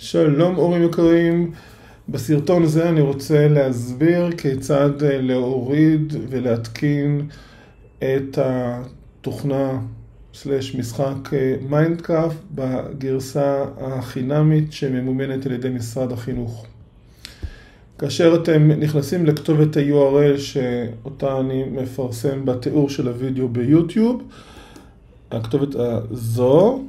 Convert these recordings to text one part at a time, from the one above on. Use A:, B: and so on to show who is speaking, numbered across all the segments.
A: שלום הורים יקרים, בסרטון הזה אני רוצה להסביר כיצד להוריד ולהתקין את התוכנה משחק מיינדקראפט בגרסה החינמית שממומנת על ידי משרד החינוך. כאשר אתם נכנסים לכתובת ה-URL שאותה אני מפרסם בתיאור של הוידאו ביוטיוב, הכתובת הזו,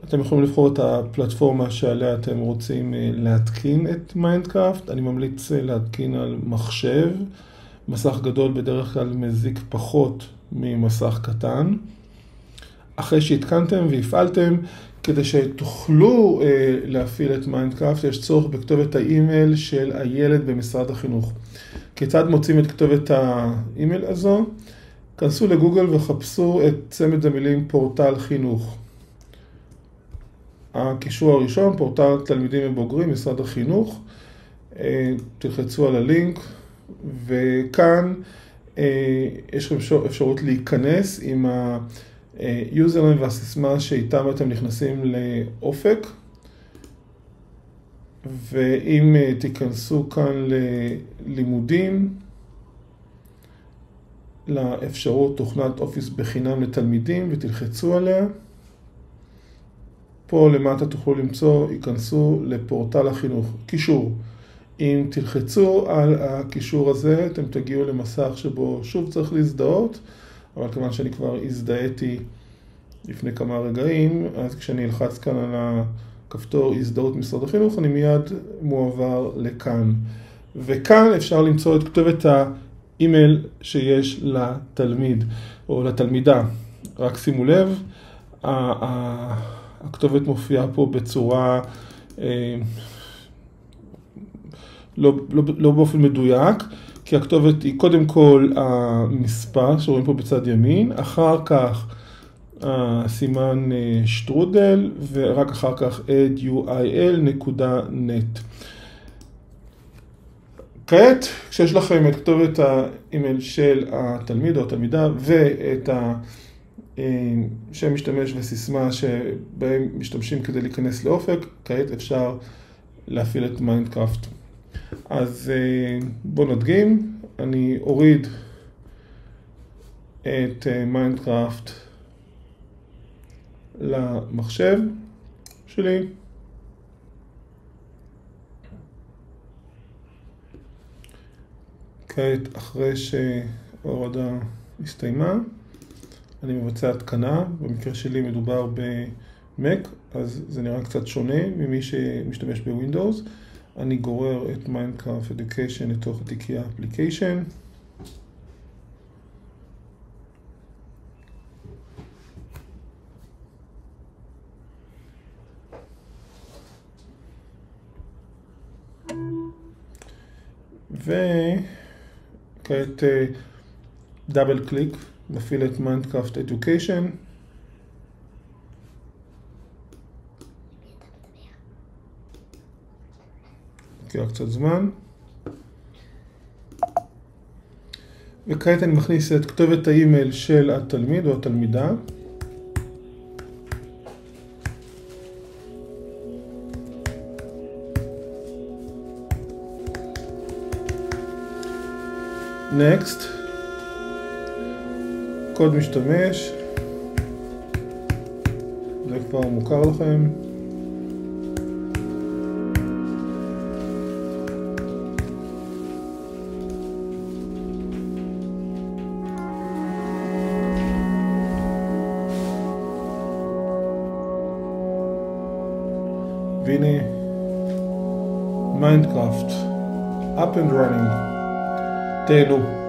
A: אתם יכולים לבחור את הפלטפורמה שעליה אתם רוצים להתקין את מיינדקראפט. אני ממליץ להתקין על מחשב. מסך גדול בדרך כלל מזיק פחות ממסך קטן. אחרי שהתקנתם והפעלתם, כדי שתוכלו להפעיל את מיינדקראפט, יש צורך בכתובת האימייל של הילד במשרד החינוך. כיצד מוצאים את כתובת האימייל הזו? כנסו לגוגל וחפשו את צמד המילים פורטל חינוך. הקישור הראשון, פורטל תלמידים ובוגרים, משרד החינוך. תלחצו על הלינק, וכאן יש לכם אפשרות להיכנס עם היוזרניים והסיסמה שאיתם אתם נכנסים לאופק. ואם תיכנסו כאן ללימודים, לאפשרות תוכנת אופיס בחינם לתלמידים ותלחצו עליה. פה למטה תוכלו למצוא, ייכנסו לפורטל החינוך, קישור. אם תלחצו על הקישור הזה, אתם תגיעו למסך שבו שוב צריך להזדהות, אבל כיוון שאני כבר הזדהיתי לפני כמה רגעים, אז כשאני אלחץ כאן על הכפתור הזדהות משרד החינוך, אני מיד מועבר לכאן. וכאן אפשר למצוא את כתובת האימייל שיש לתלמיד או לתלמידה. רק שימו לב, הכתובת מופיעה פה בצורה לא באופן מדויק, כי הכתובת היא קודם כל המספר שרואים פה בצד ימין, אחר כך סימן שטרודל, ורק אחר כך eduil.net. כעת, כשיש לכם את כתובת האימייל של התלמיד או התלמידה ואת שם משתמש וסיסמה שבהם משתמשים כדי להיכנס לאופק, כעת אפשר להפעיל את מיינדקראפט. אז בואו נדגים, אני אוריד את מיינדקראפט למחשב שלי. כעת אחרי שההורדה הסתיימה, אני מבצע התקנה. במקרה שלי מדובר במק, אז זה נראה קצת שונה ממי שמשתמש בווינדוס. אני גורר את מיינדקראפט אדיוקיישן לתוך התיקייה אפליקיישן. וכעת דאבל קליק, נפעיל את מיינדקראפט אדיוקיישן. לוקח קצת זמן. וכעת אני מכניס את כתובת האימייל של התלמיד או התלמידה. Next. קוד משתמש. זה כבר מוכר לכם. והנה, מיינדקראפט, up and running, תהנו.